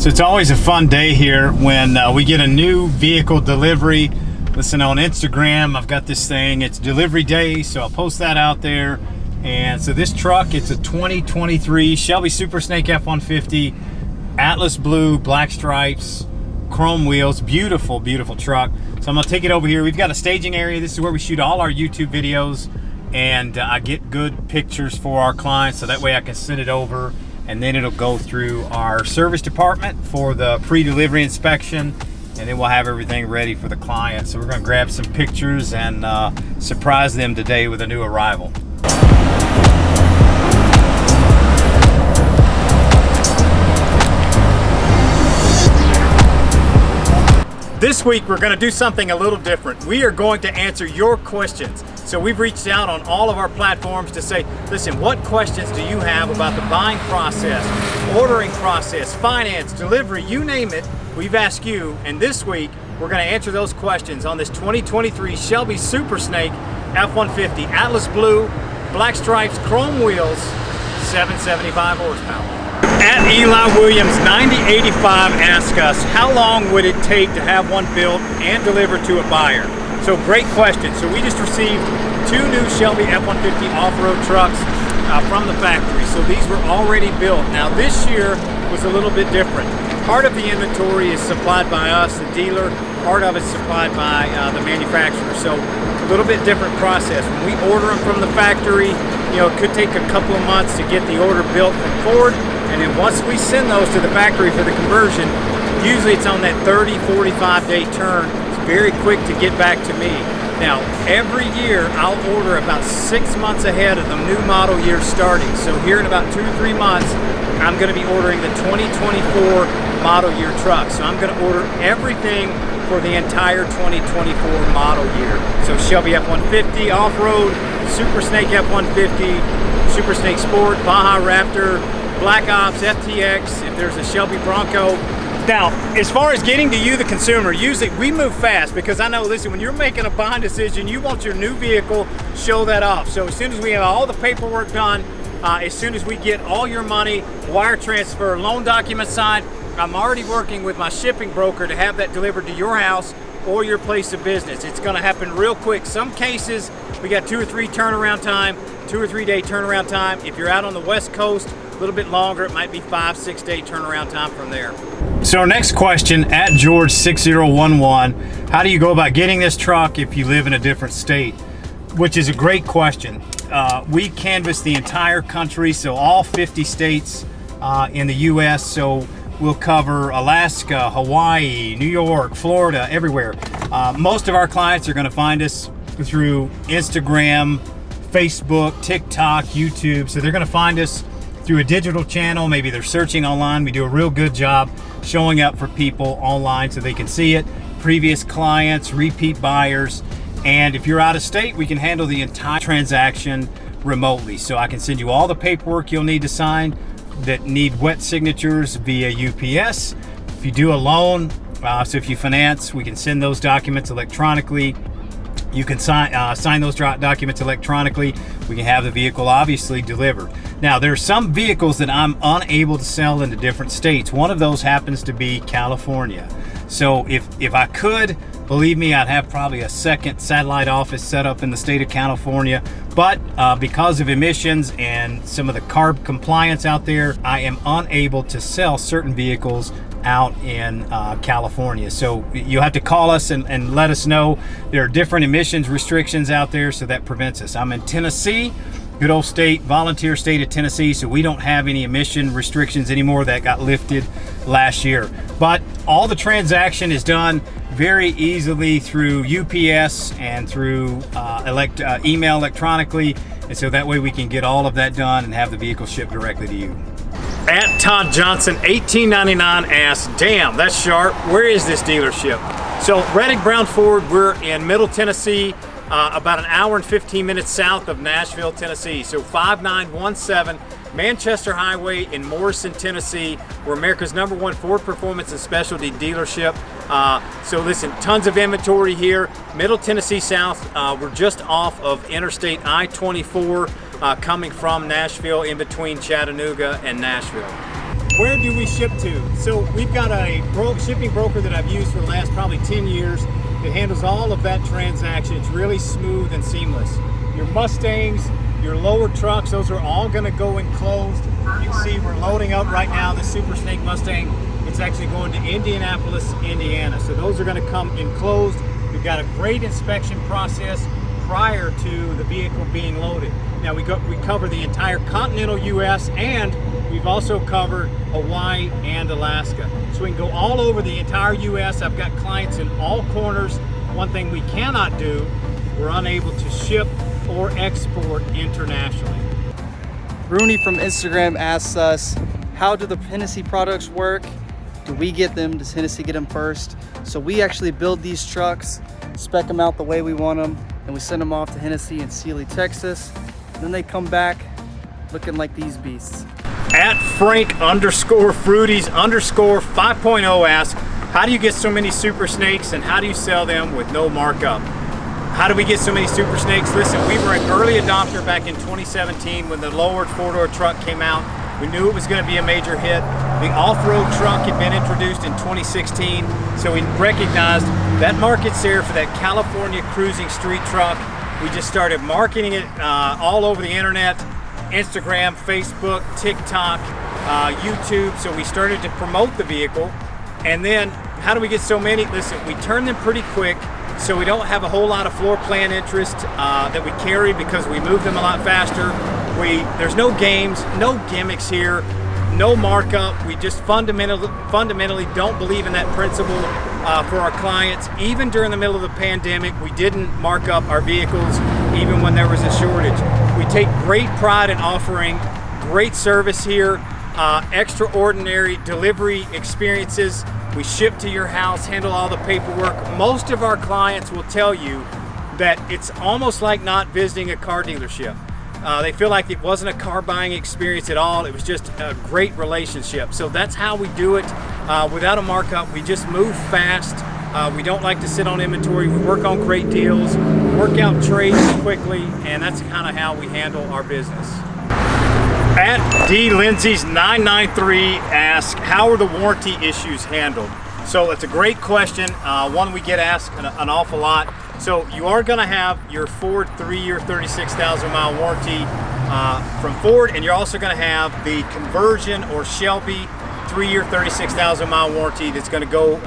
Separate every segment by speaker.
Speaker 1: So it's always a fun day here when we get a new vehicle delivery. Listen, on Instagram, I've got this thing, it's delivery day, so I'll post that out there. And so this truck, it's a 2023 Shelby Super Snake F-150, Atlas blue, black stripes, chrome wheels, beautiful, beautiful truck. So I'm gonna take it over here. We've got a staging area. This is where we shoot all our YouTube videos, and I get good pictures for our clients, so that way I can send it over, and then it'll go through our service department for the pre-delivery inspection, and then we'll have everything ready for the client. So we're gonna grab some pictures and surprise them today with a new arrival. This week, we're gonna do something a little different. We are going to answer your questions. So we've reached out on all of our platforms to say, listen, what questions do you have about the buying process, ordering process, finance, delivery, you name it, we've asked you. And this week, we're gonna answer those questions on this 2023 Shelby Super Snake F-150, Atlas blue, black stripes, chrome wheels, 775 horsepower. At Eli Williams 9085 asked us, how long would it take to have one built and delivered to a buyer? So great question. So we just received two new Shelby F-150 off-road trucks from the factory. So these were already built. Now this year was a little bit different. Part of the inventory is supplied by us, the dealer. Part of it's supplied by the manufacturer. So a little bit different process. When we order them from the factory, you know, it could take a couple of months to get the order built from Ford. And then once we send those to the factory for the conversion, usually it's on that 30, 45 day turn. It's very quick to get back to me. Now, every year I'll order about 6 months ahead of the new model year starting. So here in about 2 to 3 months, I'm gonna be ordering the 2024 model year truck. So I'm gonna order everything for the entire 2024 model year. So Shelby F-150 off-road, Super Snake F-150, Super Snake Sport, Baja Raptor, Black Ops, FTX, if there's a Shelby Bronco. Now, as far as getting to you, the consumer, usually we move fast because I know, listen, when you're making a buying decision, you want your new vehicle, show that off. So as soon as we have all the paperwork done, as soon as we get all your money, wire transfer, loan documents signed, I'm already working with my shipping broker to have that delivered to your house or your place of business. It's gonna happen real quick. Some cases, we got 2 or 3 turnaround time, 2 or 3 day turnaround time. If you're out on the West Coast, a little bit longer, it might be 5, 6 day turnaround time from there. So our next question, at George6011, how do you go about getting this truck if you live in a different state? Which is a great question. We canvass the entire country, so all 50 states in the US, so we'll cover Alaska, Hawaii, New York, Florida, everywhere. Most of our clients are gonna find us through Instagram, Facebook, TikTok, YouTube, so they're gonna find us through a digital channel. Maybe they're searching online. We do a real good job showing up for people online so they can see it. Previous clients, repeat buyers. And if you're out of state, we can handle the entire transaction remotely. So I can send you all the paperwork you'll need to sign that need wet signatures via UPS. If you do a loan, so if you finance, we can send those documents electronically. You can sign those documents electronically. We can have the vehicle obviously delivered. Now, there are some vehicles that I'm unable to sell into different states. One of those happens to be California. So if I could, believe me, I'd have probably a second satellite office set up in the state of California. But because of emissions and some of the CARB compliance out there, I am unable to sell certain vehicles out in California. So you'll have to call us and let us know. There are different emissions restrictions out there, so that prevents us. I'm in Tennessee, good old state, volunteer state of Tennessee, so we don't have any emission restrictions anymore. That got lifted last year. But all the transaction is done very easily through UPS and through email electronically, and so that way we can get all of that done and have the vehicle shipped directly to you. At Todd Johnson 1899 asks, damn, that's sharp. Where is this dealership? So Reddick Brown Ford, we're in Middle Tennessee, about an hour and 15 minutes south of Nashville, Tennessee. So 5917 Manchester Highway in Morrison, Tennessee. We're America's #1 Ford Performance and Specialty dealership. So listen, tons of inventory here. Middle Tennessee South, we're just off of Interstate I-24 coming from Nashville, in between Chattanooga and Nashville. Where do we ship to? So we've got a shipping broker that I've used for the last probably 10 years that handles all of that transaction. It's really smooth and seamless. Your Mustangs, your lower trucks, those are all going to go enclosed. You can see we're loading up right now the Super Snake Mustang. It's actually going to Indianapolis, Indiana. So those are going to come enclosed. We've got a great inspection process prior to the vehicle being loaded. Now we cover the entire continental US, and we've also covered Hawaii and Alaska. So we can go all over the entire US. I've got clients in all corners. One thing we cannot do, we're unable to ship or export internationally.
Speaker 2: Rooney from Instagram asks us, how do the Hennessy products work? Do we get them? Does Hennessy get them first? So we actually build these trucks, spec them out the way we want them, and we send them off to Hennessy in Sealy, Texas. Then they come back looking like these beasts.
Speaker 1: At Frank_Fruities_5.0 asks, how do you get so many Super Snakes and how do you sell them with no markup? How do we get so many Super Snakes? Listen, we were an early adopter back in 2017 when the lowered four-door truck came out. We knew it was going to be a major hit. The off-road truck had been introduced in 2016, so we recognized that market's there for that California cruising street truck. We just started marketing it all over the internet, Instagram, Facebook, TikTok, YouTube. So we started to promote the vehicle. And then how do we get so many? Listen, we turn them pretty quick, so we don't have a whole lot of floor plan interest that we carry because we move them a lot faster. There's no games, no gimmicks here, no markup. We just fundamentally don't believe in that principle for our clients. Even during the middle of the pandemic, we didn't mark up our vehicles even when there was a shortage. We take great pride in offering great service here, extraordinary delivery experiences. We ship to your house, handle all the paperwork. Most of our clients will tell you that it's almost like not visiting a car dealership. They feel like it wasn't a car buying experience at all. It was just a great relationship. So that's how we do it without a markup. We just move fast. We don't like to sit on inventory. We work on great deals, work out trades quickly, and that's kind of how we handle our business. At DLindsay's993 asks, how are the warranty issues handled? So it's a great question, one we get asked an awful lot. So you are going to have your Ford 3-year 36,000 mile warranty from Ford, and you're also going to have the conversion or Shelby 3-year 36,000 mile warranty that's going to go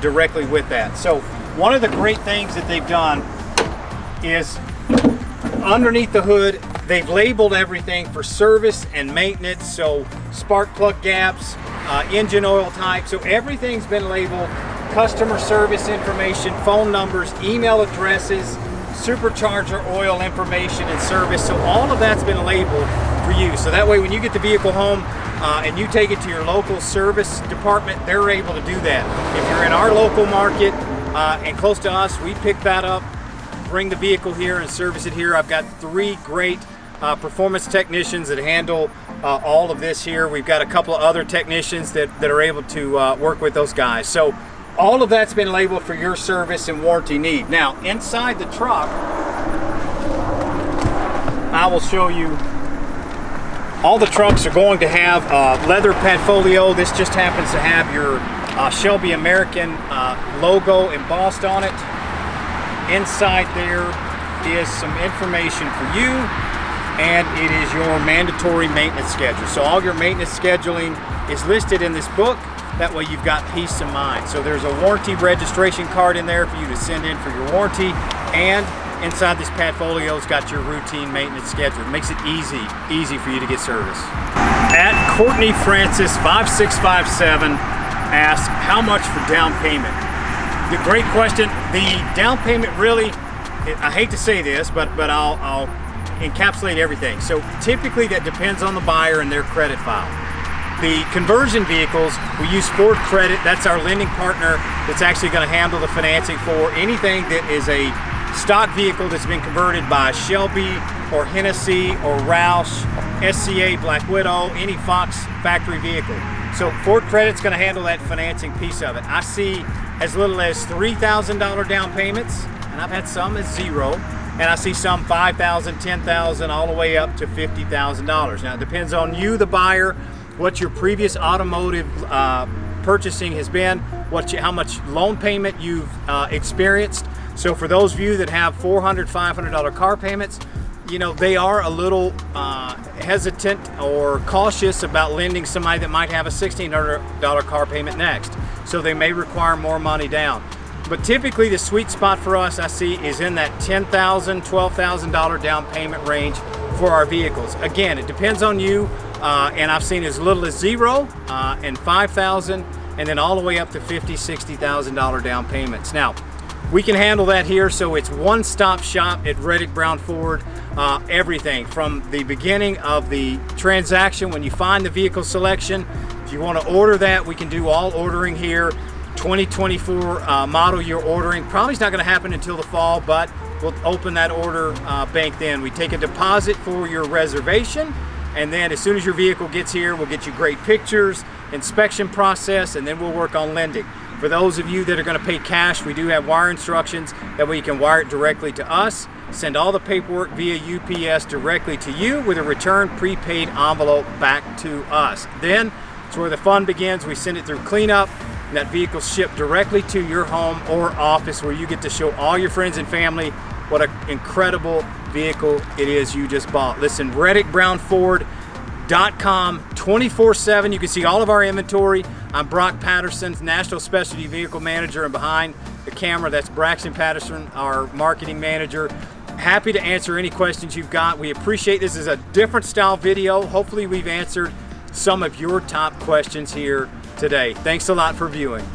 Speaker 1: directly with that. So one of the great things that they've done is underneath the hood, they've labeled everything for service and maintenance. So spark plug gaps, engine oil type. So everything's been labeled. Customer service information, phone numbers, email addresses, supercharger oil information and service. So all of that's been labeled for you. So that way when you get the vehicle home and you take it to your local service department, they're able to do that. If you're in our local market and close to us, we pick that up, bring the vehicle here and service it here. I've got 3 great performance technicians that handle all of this here. We've got a couple of other technicians that are able to work with those guys. So all of that's been labeled for your service and warranty need. Now, inside the truck, I will show you, all the trucks are going to have leather padfolio. This just happens to have your Shelby American logo embossed on it. Inside there is some information for you, and it is your mandatory maintenance schedule. So all your maintenance scheduling is listed in this book. That way you've got peace of mind. So there's a warranty registration card in there for you to send in for your warranty, and inside this padfolio's got your routine maintenance schedule. It makes it easy for you to get service. At Courtney Francis 5657 asks, how much for down payment? The great question. The down payment really, I hate to say this, but I'll encapsulate everything. So typically that depends on the buyer and their credit file. The conversion vehicles, we use Ford Credit. That's our lending partner that's actually going to handle the financing for anything that is a stock vehicle that's been converted by Shelby or Hennessy or Roush, SCA, Black Widow, any Fox factory vehicle. So Ford Credit's going to handle that financing piece of it. I see as little as $3,000 down payments, and I've had some as $0, and I see some $5,000, $10,000, all the way up to $50,000. Now it depends on you, the buyer, what your previous automotive purchasing has been, how much loan payment you've experienced. So for those of you that have $400, $500 car payments, you know, they are a little hesitant or cautious about lending somebody that might have a $1,600 car payment next. So they may require more money down. But typically the sweet spot for us, I see, is in that $10,000, $12,000 down payment range for our vehicles. Again, it depends on you, and I've seen as little as $0 and $5,000, and then all the way up to $50,000, $60,000 down payments. Now, we can handle that here, so it's one-stop shop at Reddick Brown Ford. Everything from the beginning of the transaction, when you find the vehicle selection, if you want to order that, we can do all ordering here. 2024 model you're ordering probably is not going to happen until the fall, but we'll open that order bank then. We take a deposit for your reservation, and then as soon as your vehicle gets here, we'll get you great pictures, inspection process, and then we'll work on lending. For those of you that are going to pay cash, we do have wire instructions that way you can wire it directly to us, send all the paperwork via UPS directly to you with a return prepaid envelope back to us. Then it's where the fun begins. We send it through cleanup, and that vehicle's shipped directly to your home or office, where you get to show all your friends and family what an incredible vehicle it is you just bought. Listen, ReddickBrownFord.com 24/7. You can see all of our inventory. I'm Brock Patterson, National Specialty Vehicle Manager, and behind the camera, that's Braxton Patterson, our Marketing Manager. Happy to answer any questions you've got. We appreciate this is a different style video. Hopefully we've answered some of your top questions here today. Thanks a lot for viewing.